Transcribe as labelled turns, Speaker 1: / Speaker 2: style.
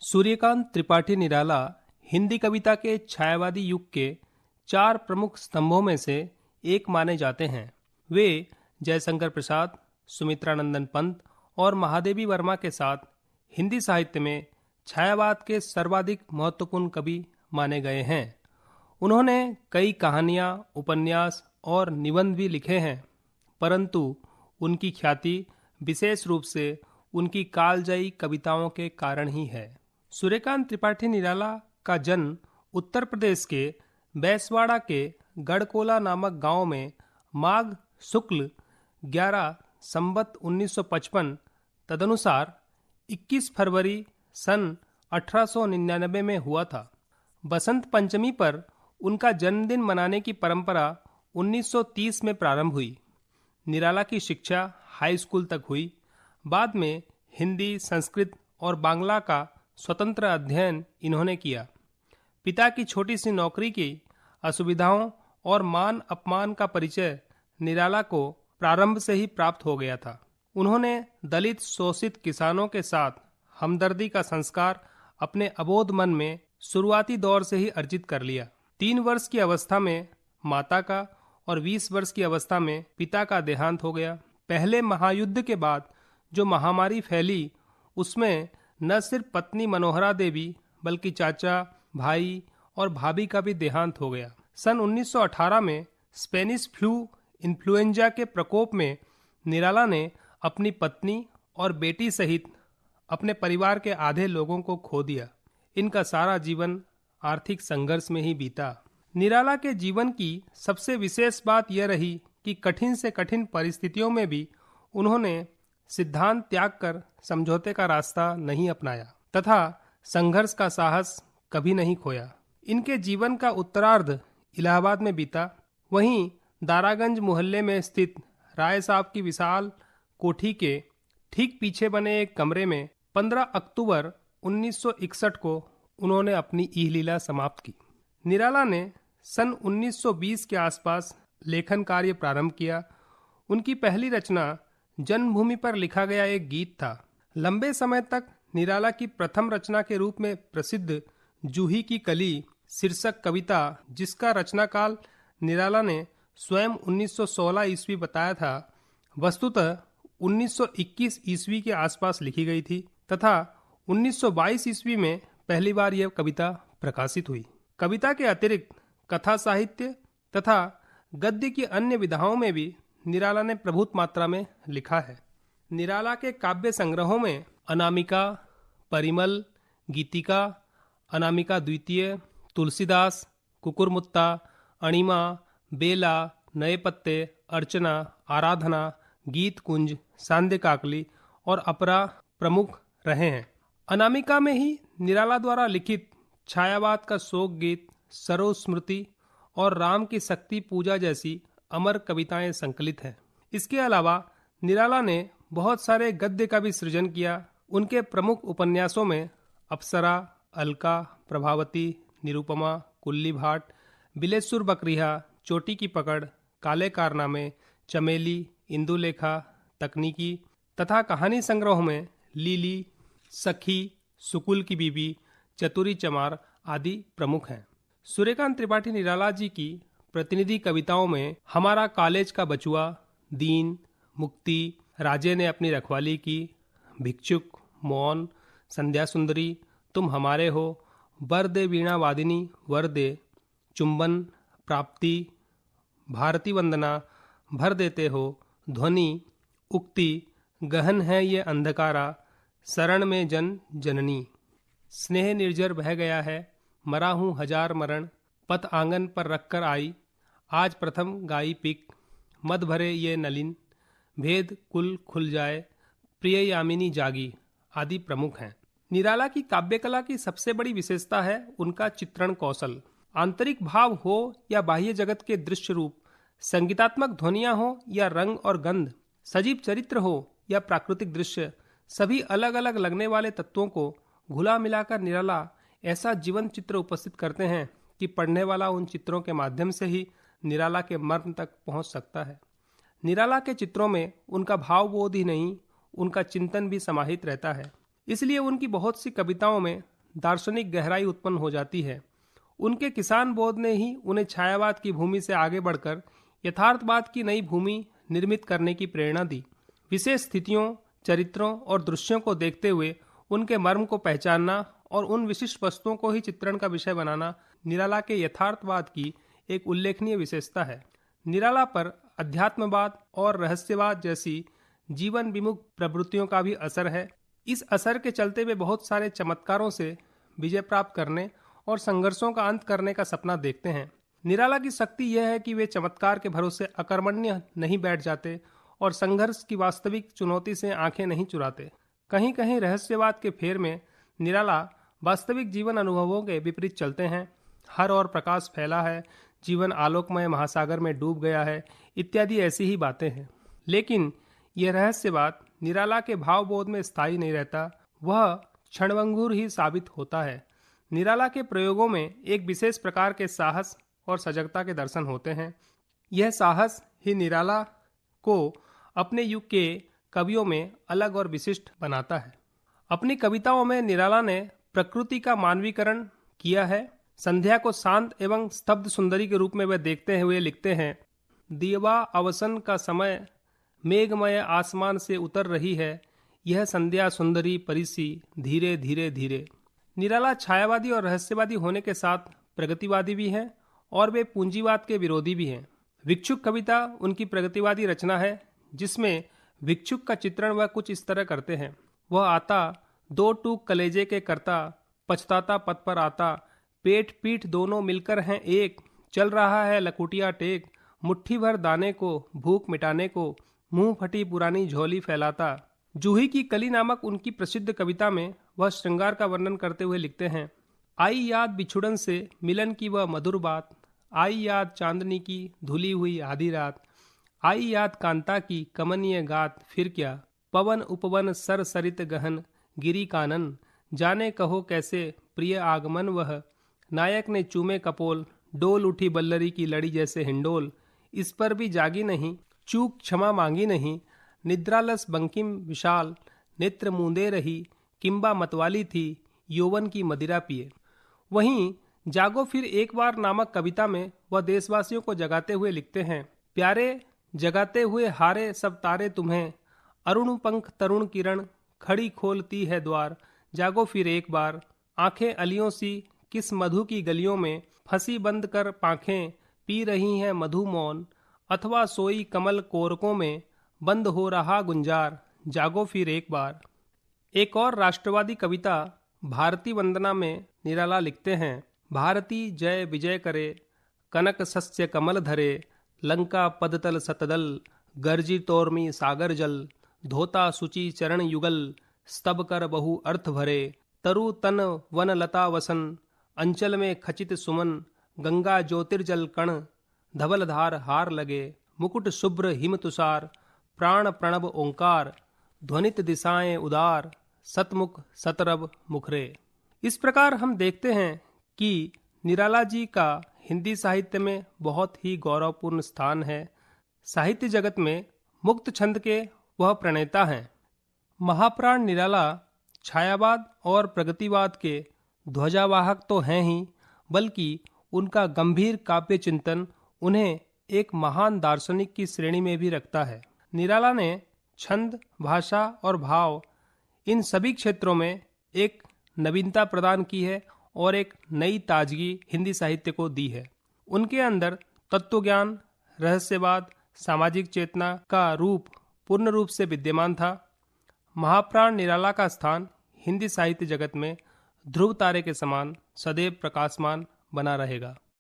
Speaker 1: सूर्यकांत त्रिपाठी निराला हिंदी कविता के छायावादी युग के 4 प्रमुख स्तंभों में से एक माने जाते हैं। वे जयशंकर प्रसाद, सुमित्रानंदन पंत और महादेवी वर्मा के साथ हिंदी साहित्य में छायावाद के सर्वाधिक महत्वपूर्ण कवि माने गए हैं। उन्होंने कई कहानियाँ, उपन्यास और निबंध भी लिखे हैं, परंतु उनकी ख्याति विशेष रूप से उनकी कालजयी कविताओं के कारण ही है। सूर्यकांत त्रिपाठी निराला का जन्म उत्तर प्रदेश के बैसवाड़ा के गढ़कोला नामक गांव में माघ शुक्ल 11 संवत 1955 तदनुसार 21 फरवरी सन 1899 में हुआ था। बसंत पंचमी पर उनका जन्मदिन मनाने की परंपरा 1930 में प्रारंभ हुई। निराला की शिक्षा हाई स्कूल तक हुई। बाद में हिंदी, संस्कृत और बांग्ला का स्वतंत्र अध्ययन इन्होंने किया। पिता की छोटी सी नौकरी की असुविधाओं और मान अपमान का परिचय निराला को प्रारंभ से ही प्राप्त हो गया था। उन्होंने दलित शोषित किसानों के साथ हमदर्दी का संस्कार अपने अबोध मन में शुरुआती दौर से ही अर्जित कर लिया। 3 वर्ष की अवस्था में माता का और 20 वर्ष की अवस्था में पिता का देहांत हो गया। पहले महायुद्ध के बाद जो महामारी फैली उसमें न सिर्फ पत्नी मनोहरा देवी बल्कि चाचा, भाई और भाभी का भी देहांत हो गया। सन 1918 में स्पेनिश फ्लू इन्फ्लुएंजा के प्रकोप में निराला ने अपनी पत्नी और बेटी सहित अपने परिवार के आधे लोगों को खो दिया। इनका सारा जीवन आर्थिक संघर्ष में ही बीता। निराला के जीवन की सबसे विशेष बात यह रही कि कठिन से कठिन परिस्थितियों में भी उन्होंने सिद्धांत त्याग कर समझौते का रास्ता नहीं अपनाया तथा संघर्ष का साहस कभी नहीं खोया। इनके जीवन का उत्तरार्ध इलाहाबाद में बीता। वहीं दारागंज मोहल्ले में स्थित राय साहब की विशाल कोठी के ठीक पीछे बने एक कमरे में 15 अक्टूबर 1961 को उन्होंने अपनी इहलीला समाप्त की। निराला ने सन 1920 के आसपास लेखन कार्य प्रारंभ किया। उनकी पहली रचना जन्मभूमि पर लिखा गया एक गीत था। लंबे समय तक निराला की प्रथम रचना के रूप में प्रसिद्ध जूही की कली शीर्षक कविता, जिसका रचनाकाल निराला ने स्वयं 1916 ईस्वी बताया था, वस्तुतः 1921 ईस्वी के आसपास लिखी गई थी तथा 1922 ईस्वी में पहली बार यह कविता प्रकाशित हुई। कविता के अतिरिक्त कथा साहित्य तथा गद्य की अन्य विधाओं में भी निराला ने प्रभुत मात्रा में लिखा है। निराला के काव्य संग्रहों में अनामिका, परिमल, गीतिका, अनामिका द्वितीय, तुलसीदास, कुकुरमुत्ता, अणिमा, बेला, नए पत्ते, अर्चना, आराधना, गीत कुंज, सांध्य काकली और अपरा प्रमुख रहे हैं। अनामिका में ही निराला द्वारा लिखित छायावाद का शोक गीत, सरोज स्मृति और राम की शक्ति पूजा जैसी अमर कविताएं संकलित हैं। इसके अलावा निराला ने बहुत सारे गद्य का भी सृजन किया। उनके प्रमुख उपन्यासों में अप्सरा, अलका, प्रभावती, निरुपमा, कुल्ली भाट, बिलेसुर बकरिया, चोटी की पकड़, काले कारनामे, चमेली, इंदुलेखा, तकनीकी तथा कहानी संग्रहों में लीली, सखी, सुकुल की बीबी, चतुरी चमार आदि प्रमुख हैं। सूर्यकांत त्रिपाठी निराला जी की प्रतिनिधि कविताओं में हमारा कॉलेज का बचुआ, दीन, मुक्ति, राजे ने अपनी रखवाली की, भिक्षुक, मौन, संध्या सुंदरी, तुम हमारे हो, वर दे वीणा वादिनी वर दे, चुंबन, प्राप्ति, भारती वंदना, भर देते हो, ध्वनि, उक्ति, गहन है ये अंधकारा, शरण में जन जननी, स्नेह निर्जर बह गया है, मरा हूँ हजार मरण, पत आंगन पर रखकर आई, आज प्रथम गाई पिक, मद भरे ये नलिन, भेद कुल खुल जाए, प्रिय यामिनी जागी आदि प्रमुख हैं। निराला की काव्य कला की सबसे बड़ी विशेषता है उनका चित्रण कौशल। आंतरिक भाव हो या बाह्य जगत के दृश्य रूप, संगीतात्मक ध्वनियां हो या रंग और गंध, सजीव चरित्र हो या प्राकृतिक दृश्य, सभी अलग अलग लगने वाले तत्वों को घुला मिलाकर निराला ऐसा जीवंत चित्र उपस्थित करते हैं कि पढ़ने वाला उन चित्रों के माध्यम से ही निराला के मर्म तक पहुंच सकता है। निराला के चित्रों में उनका भावबोध ही नहीं, उनका चिंतन भी समाहित रहता है। इसलिए उनकी बहुत सी कविताओं में दार्शनिक गहराई उत्पन्न हो जाती है। उनके किसान बोध ने ही उन्हें छायावाद की भूमि से आगे बढ़कर यथार्थवाद की नई भूमि निर्मित करने की प्रेरणा दी। विशेष स्थितियों, चरित्रों और दृश्यों को देखते हुए उनके मर्म को पहचानना और उन विशिष्ट वस्तुओं को ही चित्रण का विषय बनाना निराला के यथार्थवाद की एक उल्लेखनीय विशेषता है। निराला पर अध्यात्मवाद और रहस्यवाद जैसी जीवन विमुख प्रवृत्तियों का भी असर है। इस असर के चलते वे बहुत सारे चमत्कारों से विजय प्राप्त करने और संघर्षों का अंत करने का सपना देखते हैं। निराला की शक्ति यह है कि वे चमत्कार के भरोसे अकर्मण्य नहीं बैठ जाते और संघर्ष की वास्तविक चुनौती से आंखें नहीं चुराते। कहीं कहीं रहस्यवाद के फेर में निराला वास्तविक जीवन अनुभवों के विपरीत चलते हैं। हर ओर प्रकाश फैला है, जीवन आलोकमय महासागर में डूब गया है, इत्यादि ऐसी ही बातें हैं। लेकिन यह रहस्यवाद निराला के भावबोध में स्थायी नहीं रहता, वह क्षणभंगुर ही साबित होता है। निराला के प्रयोगों में एक विशेष प्रकार के साहस और सजगता के दर्शन होते हैं। यह साहस ही निराला को अपने युग के कवियों में अलग और विशिष्ट बनाता है। अपनी कविताओं में निराला ने प्रकृति का मानवीकरण किया है। संध्या को शांत एवं स्तब्ध सुंदरी के रूप में वह देखते हुए लिखते हैं, दियवा अवसन का समय मेघमय आसमान से उतर रही है, यह संध्या सुंदरी परिसी धीरे धीरे धीरे। निराला छायावादी और रहस्यवादी होने के साथ प्रगतिवादी भी हैं और वे पूंजीवाद के विरोधी भी हैं। भिक्षुक कविता उनकी प्रगतिवादी रचना है, जिसमें भिक्षुक का चित्रण वह कुछ इस तरह करते हैं। वह आता दो टूक कलेजे के करता, पछताता पथ पर आता, पेट पीठ दोनों मिलकर हैं एक, चल रहा है लकुटिया टेक, मुट्ठी भर दाने को भूख मिटाने को, मुंह फटी पुरानी झोली फैलाता। जूही की कली नामक उनकी प्रसिद्ध कविता में वह श्रृंगार का वर्णन करते हुए लिखते हैं, आई याद बिछुड़न से मिलन की वह मधुर बात, आई याद चांदनी की धुली हुई आधी रात, आई याद कांता की कमनीय गात, फिर क्या पवन उपवन सर सरित गहन गिरी कानन, जाने कहो कैसे प्रिय आगमन वह, नायक ने चूमे कपोल, डोल उठी बल्लरी की लड़ी जैसे हिंडोल, इस पर भी जागी नहीं, चूक क्षमा मांगी नहीं, निद्रालस बंकिम विशाल, नेत्र मूंदे रही, किंबा मतवाली थी, यौवन की मदिरा पिए। वहीं जागो फिर एक बार नामक कविता में वह देशवासियों को जगाते हुए लिखते हैं, प्यारे जगाते हुए हारे सब तारे तुम्हें, अरुण पंख तरुण किरण खड़ी खोलती है द्वार, जागो फिर एक बार, आंखें अलियों सी किस मधु की गलियों में, फंसी बंद कर पांखें पी रही हैं मधु मौन, अथवा सोई कमल कोरकों में बंद हो रहा गुंजार, जागो फिर एक बार। एक और राष्ट्रवादी कविता भारती वंदना में निराला लिखते हैं, भारती जय विजय करे, कनक सस्य कमल धरे, लंका पदतल सतदल, गर्जी तोर्मी सागर जल, धोता सुचि चरण युगल, स्तब कर बहु अर्थ भरे, तरु तन वन लता वसन, अंचल में खचित सुमन, गंगा ज्योतिर्जल कण, धवल धार हार लगे, मुकुट शुभ्र हिम तुषार, प्राण प्रणव ओंकार, ध्वनित दिशाएं उदार, सतमुख सतरब मुखरे। इस प्रकार हम देखते हैं कि निराला जी का हिंदी साहित्य में बहुत ही गौरवपूर्ण स्थान है। साहित्य जगत में मुक्त छंद के वह प्रणेता हैं। महाप्राण निराला छायावाद और प्रगतिवाद के ध्वजावाहक तो हैं ही, बल्कि उनका गंभीर काव्य चिंतन उन्हें एक महान दार्शनिक की श्रेणी में भी रखता है। निराला ने छंद, भाषा और भाव इन सभी क्षेत्रों में एक नवीनता प्रदान की है और एक नई ताजगी हिंदी साहित्य को दी है। उनके अंदर तत्वज्ञान, रहस्यवाद, सामाजिक चेतना का रूप पूर्ण रूप से विद्यमान था। महाप्राण निराला का स्थान हिंदी साहित्य जगत में ध्रुव तारे के समान सदैव प्रकाशमान बना रहेगा।